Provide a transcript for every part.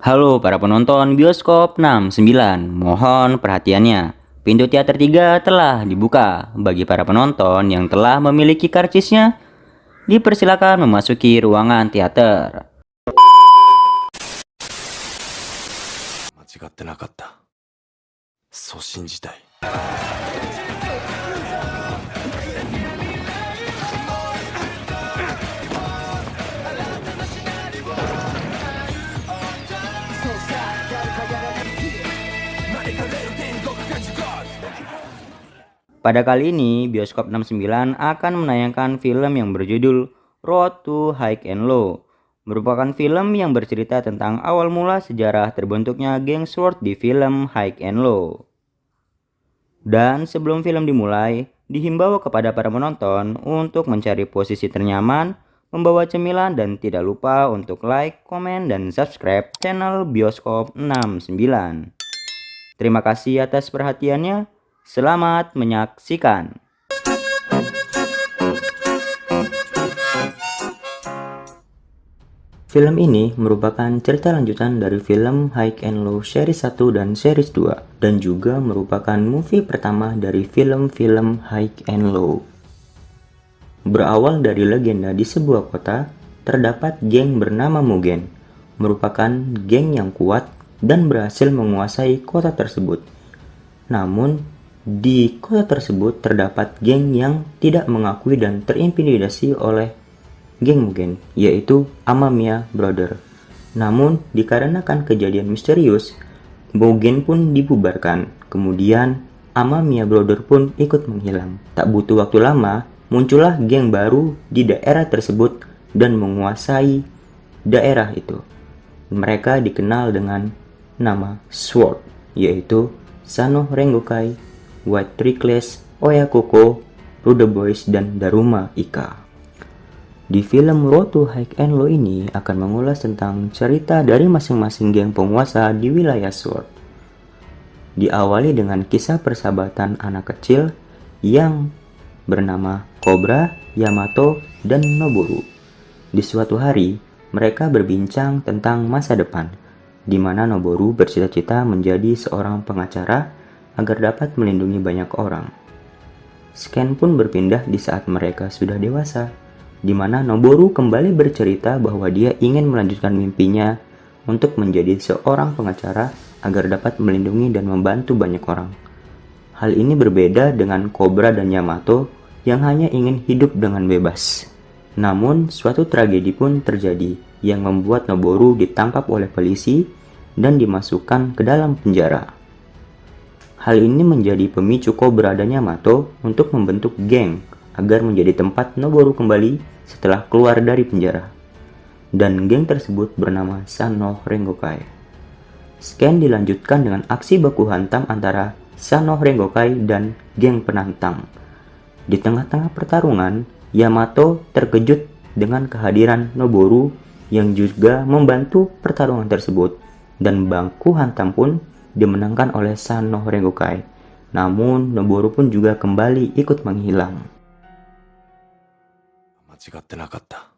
Halo para penonton bioskop 69, mohon perhatiannya. Pintu teater 3 telah dibuka. Bagi para penonton yang telah memiliki karcisnya, dipersilakan memasuki ruangan teater. 間違ってなかった。そう信じたい。Pada kali ini, Bioskop 69 akan menayangkan film yang berjudul Road to High and Low. Merupakan film yang bercerita tentang awal mula sejarah terbentuknya geng Sword di film High and Low. Dan sebelum film dimulai, dihimbau kepada para penonton untuk mencari posisi ternyaman, membawa cemilan dan tidak lupa untuk like, komen, dan subscribe channel Bioskop 69. Terima kasih atas perhatiannya. Selamat menyaksikan. Film ini merupakan cerita lanjutan dari film High and Low Series 1 dan Series 2 dan juga merupakan movie pertama dari film-film High and Low. Berawal dari legenda di sebuah kota, terdapat geng bernama Mugen, merupakan geng yang kuat dan berhasil menguasai kota tersebut. Namun, di kota tersebut terdapat geng yang tidak mengakui dan terintimidasi oleh geng Mugen, yaitu Amamiya Brother. Namun, dikarenakan kejadian misterius, Mugen pun dibubarkan. Kemudian, Amamiya Brother pun ikut menghilang. Tak butuh waktu lama, muncullah geng baru di daerah tersebut dan menguasai daerah itu. Mereka dikenal dengan nama SWORD, yaitu Sano Rengokai, White Reckless, Oyakoko, Rude Boys, dan Daruma Ika. Di film Road to High and Low ini akan mengulas tentang cerita dari masing-masing geng penguasa di wilayah Sword. Diawali dengan kisah persahabatan anak kecil yang bernama Cobra, Yamato, dan Noboru. Di suatu hari, mereka berbincang tentang masa depan, di mana Noboru bercita-cita menjadi seorang pengacara agar dapat melindungi banyak orang. Scan pun berpindah di saat mereka sudah dewasa, di mana Noboru kembali bercerita bahwa dia ingin melanjutkan mimpinya untuk menjadi seorang pengacara agar dapat melindungi dan membantu banyak orang. Hal ini berbeda dengan Cobra dan Yamato yang hanya ingin hidup dengan bebas. Namun, suatu tragedi pun terjadi yang membuat Noboru ditangkap oleh polisi dan dimasukkan ke dalam penjara. Hal ini menjadi pemicu Cobra dan Yamato untuk membentuk geng agar menjadi tempat Noboru kembali setelah keluar dari penjara. Dan geng tersebut bernama Sano Rengokai. Scan dilanjutkan dengan aksi baku hantam antara Sano Rengokai dan geng penantang. Di tengah-tengah pertarungan, Yamato terkejut dengan kehadiran Noboru yang juga membantu pertarungan tersebut, dan baku hantam pun dimenangkan oleh Sano Rengokai. Namun, Noboru pun juga kembali ikut menghilang. 間違ってなかった。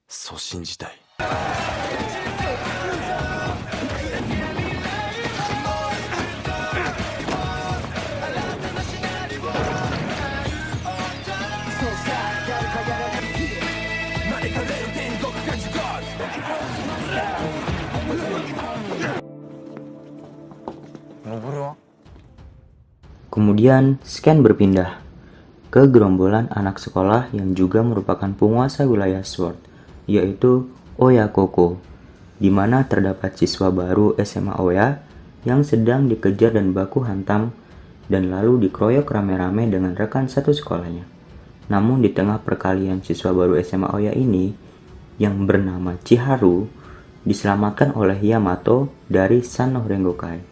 そう信じたい。Kemudian, Scan berpindah ke gerombolan anak sekolah yang juga merupakan penguasa wilayah Sword, yaitu Oyakoko, di mana terdapat siswa baru SMA Oya yang sedang dikejar dan baku hantam dan lalu dikeroyok rame-rame dengan rekan satu sekolahnya. Namun di tengah perkalian siswa baru SMA Oya ini yang bernama Chiharu diselamatkan oleh Yamato dari Sano Rengokai.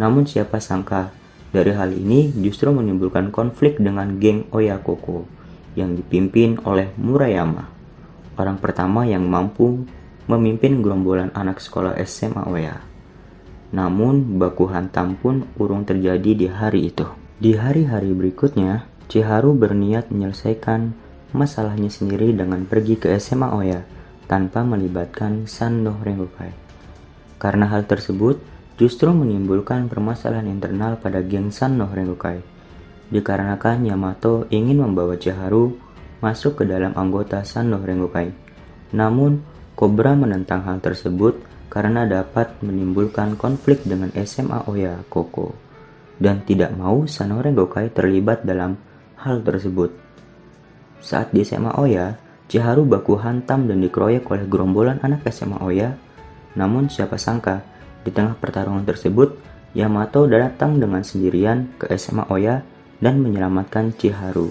Namun siapa sangka dari hal ini justru menimbulkan konflik dengan geng Oyakoko yang dipimpin oleh Murayama, orang pertama yang mampu memimpin gerombolan anak sekolah SMA Oya. Namun baku hantam pun urung terjadi di hari itu. Di hari-hari berikutnya, Chiharu berniat menyelesaikan masalahnya sendiri dengan pergi ke SMA Oya tanpa melibatkan Sano Rengokai. Karena hal tersebut justru menimbulkan permasalahan internal pada geng San no Rengokai, dikarenakan Yamato ingin membawa Chiharu masuk ke dalam anggota San no Rengokai. Namun, Cobra menentang hal tersebut karena dapat menimbulkan konflik dengan SMA Oya Koko, dan tidak mau San no Rengokai terlibat dalam hal tersebut. Saat di SMA Oya, Chiharu baku hantam dan dikeroyok oleh gerombolan anak SMA Oya. Namun siapa sangka, di tengah pertarungan tersebut, Yamato datang dengan sendirian ke SMA Oya dan menyelamatkan Chiharu.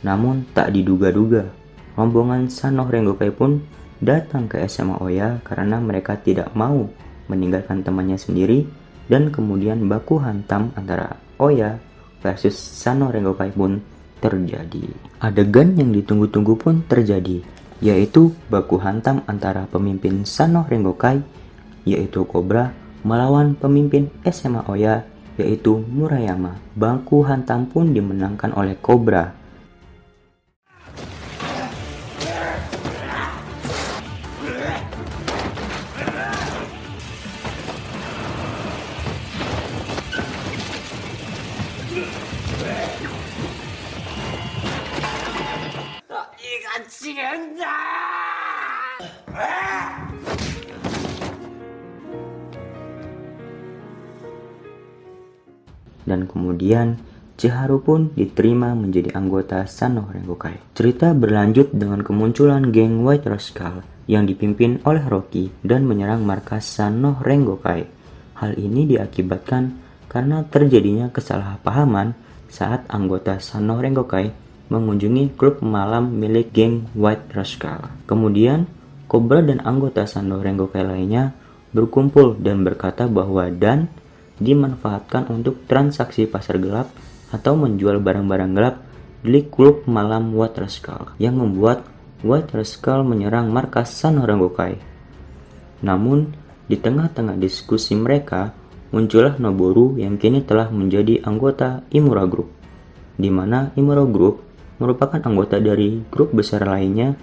Namun tak diduga-duga, rombongan San no Rengokai pun datang ke SMA Oya karena mereka tidak mau meninggalkan temannya sendiri, dan kemudian baku hantam antara Oya versus San no Rengokai pun terjadi. Adegan yang ditunggu-tunggu pun terjadi, yaitu baku hantam antara pemimpin San no Rengokai yaitu Cobra melawan pemimpin SMA Oya yaitu Murayama. Baku hantam pun dimenangkan oleh Cobra. Dan kemudian Chiharu pun diterima menjadi anggota San no Rengokai. Cerita berlanjut dengan kemunculan geng White Rascal yang dipimpin oleh Rocky dan menyerang markas San no Rengokai. Hal ini diakibatkan karena terjadinya kesalahpahaman saat anggota San no Rengokai mengunjungi klub malam milik geng White Rascal. Kemudian Cobra dan anggota San no Rengokai lainnya berkumpul dan berkata bahwa Dan dimanfaatkan untuk transaksi pasar gelap atau menjual barang-barang gelap di klub malam White Rascal, yang membuat White Rascal menyerang markas San no Rengokai. Namun, di tengah-tengah diskusi mereka, muncullah Noboru yang kini telah menjadi anggota Imura Group, di mana Imura Group merupakan anggota dari grup besar lainnya,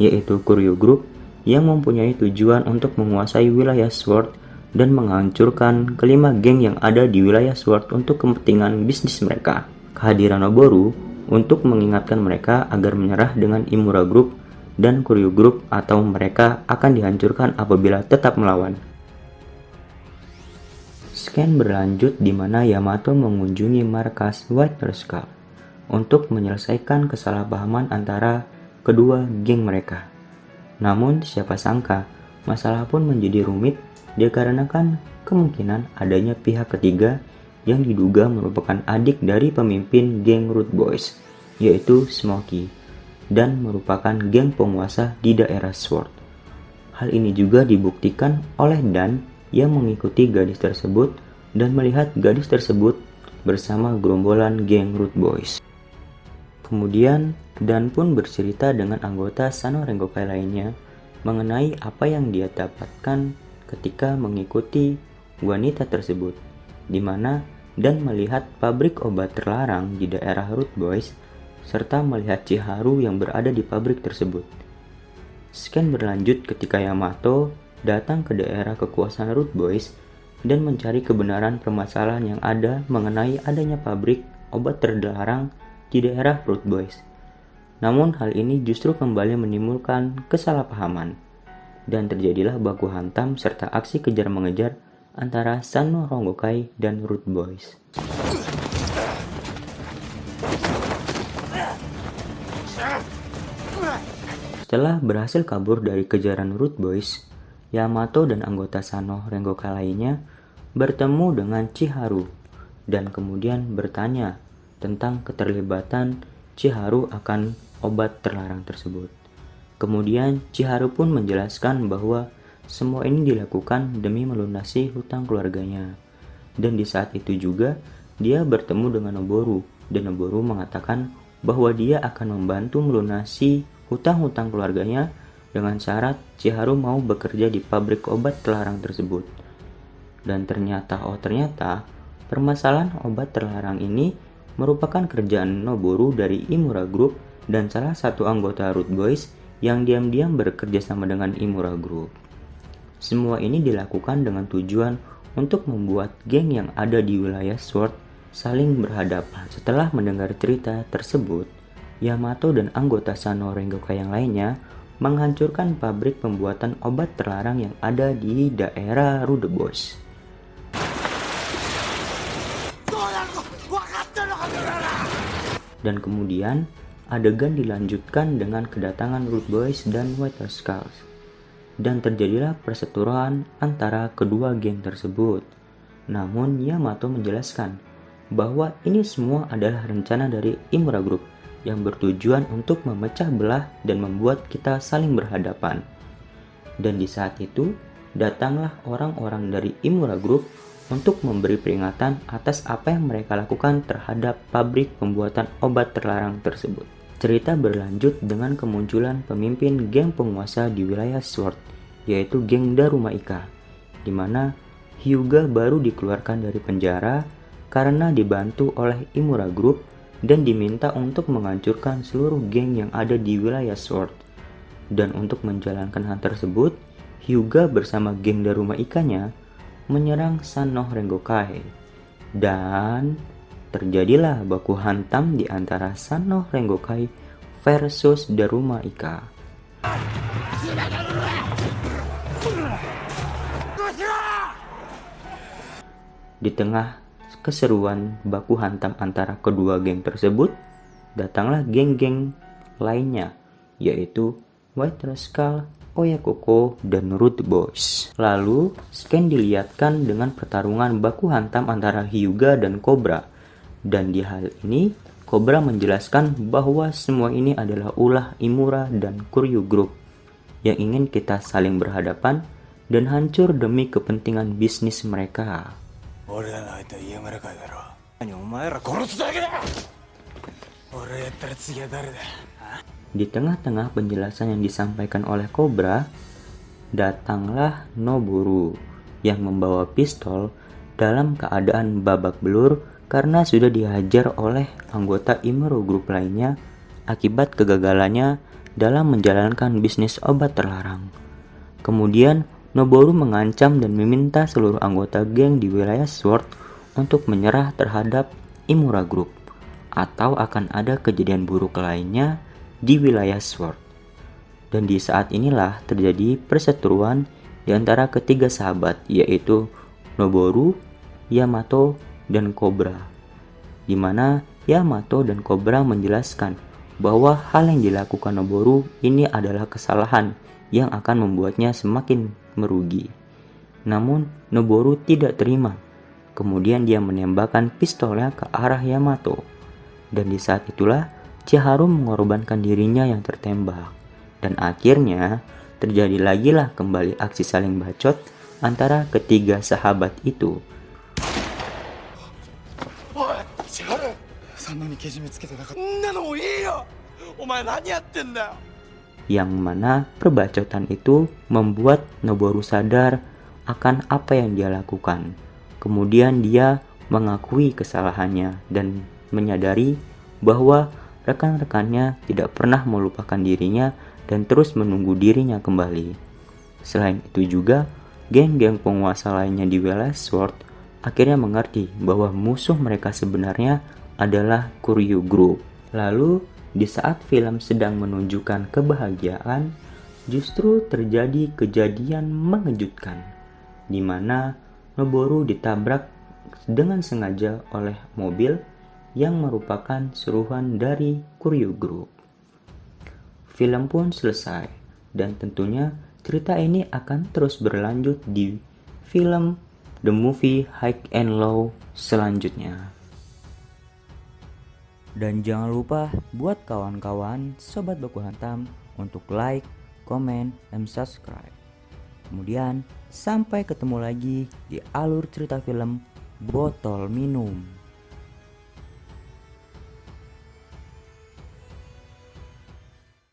yaitu Kuryo Group, yang mempunyai tujuan untuk menguasai wilayah Sword dan menghancurkan kelima geng yang ada di wilayah Sword untuk kepentingan bisnis mereka. Kehadiran Noboru untuk mengingatkan mereka agar menyerah dengan Imura Group dan Kuryo Group atau mereka akan dihancurkan apabila tetap melawan. Scan berlanjut di mana Yamato mengunjungi markas White Rascal untuk menyelesaikan kesalahpahaman antara kedua geng mereka. Namun siapa sangka masalah pun menjadi rumit dikarenakan kemungkinan adanya pihak ketiga yang diduga merupakan adik dari pemimpin geng Root Boys, yaitu Smokey, dan merupakan geng penguasa di daerah Sword. Hal ini juga dibuktikan oleh Dan yang mengikuti gadis tersebut dan melihat gadis tersebut bersama gerombolan geng Root Boys. Kemudian Dan pun bercerita dengan anggota San no Rengokai lainnya mengenai apa yang dia dapatkan ketika mengikuti wanita tersebut, di mana Dan melihat pabrik obat terlarang di daerah Root Boys serta melihat Chiharu yang berada di pabrik tersebut. Scan berlanjut ketika Yamato datang ke daerah kekuasaan Root Boys dan mencari kebenaran permasalahan yang ada mengenai adanya pabrik obat terlarang di daerah Root Boys. Namun hal ini justru kembali menimbulkan kesalahpahaman, dan terjadilah baku hantam serta aksi kejar-mengejar antara San no Rengokai dan Root Boys. Setelah berhasil kabur dari kejaran Root Boys, Yamato dan anggota San no Rengokai lainnya bertemu dengan Chiharu dan kemudian bertanya tentang keterlibatan Chiharu akan obat terlarang tersebut. Kemudian Chiharu pun menjelaskan bahwa semua ini dilakukan demi melunasi hutang keluarganya. Dan di saat itu juga dia bertemu dengan Noboru, dan Noboru mengatakan bahwa dia akan membantu melunasi hutang-hutang keluarganya dengan syarat Chiharu mau bekerja di pabrik obat terlarang tersebut. Dan ternyata permasalahan obat terlarang ini merupakan kerjaan Noboru dari Imura Group dan salah satu anggota Root Boys yang diam-diam bekerja sama dengan Imura Group. Semua ini dilakukan dengan tujuan untuk membuat geng yang ada di wilayah Sword saling berhadapan. Setelah mendengar cerita tersebut, Yamato dan anggota Sano Rengokai yang lainnya menghancurkan pabrik pembuatan obat terlarang yang ada di daerah Rudebois. Dan kemudian adegan dilanjutkan dengan kedatangan Rudebois dan White Skulls. Dan terjadilah perseteruan antara kedua geng tersebut. Namun Yamato menjelaskan bahwa ini semua adalah rencana dari Imura Group yang bertujuan untuk memecah belah dan membuat kita saling berhadapan. Dan di saat itu, datanglah orang-orang dari Imura Group untuk memberi peringatan atas apa yang mereka lakukan terhadap pabrik pembuatan obat terlarang tersebut. Cerita berlanjut dengan kemunculan pemimpin geng penguasa di wilayah Sword, yaitu geng Daruma Ika, di mana Hyuga baru dikeluarkan dari penjara karena dibantu oleh Imura Group dan diminta untuk menghancurkan seluruh geng yang ada di wilayah Sword. Dan untuk menjalankan hal tersebut, Hyuga bersama geng Daruma Ika-nya menyerang Sano Rengokai. Dan terjadilah baku hantam di antara Sano Rengokai versus Daruma Ika. Di tengah keseruan baku hantam antara kedua geng tersebut, datanglah geng-geng lainnya, yaitu White Rascal, Oyakoko, dan Rudebois. Lalu, scan dilihatkan dengan pertarungan baku hantam antara Hyuga dan Cobra. Dan di hal ini, Cobra menjelaskan bahwa semua ini adalah ulah Imura dan Kuryu Group yang ingin kita saling berhadapan dan hancur demi kepentingan bisnis mereka. Di tengah-tengah penjelasan yang disampaikan oleh Cobra, datanglah Noboru yang membawa pistol dalam keadaan babak belur karena sudah dihajar oleh anggota Imura Group lainnya akibat kegagalannya dalam menjalankan bisnis obat terlarang. Kemudian Noboru mengancam dan meminta seluruh anggota geng di wilayah Sword untuk menyerah terhadap Imura Group atau akan ada kejadian buruk lainnya di wilayah Sword. Dan di saat inilah terjadi perseteruan di antara ketiga sahabat, yaitu Noboru, Yamato, dan Cobra, di mana Yamato dan Cobra menjelaskan bahwa hal yang dilakukan Noboru ini adalah kesalahan yang akan membuatnya semakin merugi. Namun Noboru tidak terima. Kemudian dia menembakkan pistolnya ke arah Yamato. Dan di saat itulah Chiharu mengorbankan dirinya yang tertembak. Dan akhirnya terjadi lagi lah kembali aksi saling bacot antara ketiga sahabat itu. Yang mana perbacotan itu membuat Noboru sadar akan apa yang dia lakukan. Kemudian dia mengakui kesalahannya dan menyadari bahwa rekan-rekannya tidak pernah melupakan dirinya dan terus menunggu dirinya kembali. Selain itu juga, geng-geng penguasa lainnya di wilayah Sword akhirnya mengerti bahwa musuh mereka sebenarnya adalah Kuryu Group. Lalu, di saat film sedang menunjukkan kebahagiaan, justru terjadi kejadian mengejutkan, di mana Noboru ditabrak dengan sengaja oleh mobil yang merupakan suruhan dari Kuryu Group. Film pun selesai, dan tentunya cerita ini akan terus berlanjut di film The Movie High and Low selanjutnya. Dan jangan lupa buat kawan-kawan Sobat Baku Hantam untuk like, komen, dan subscribe. Kemudian sampai ketemu lagi di alur cerita film Botol Minum.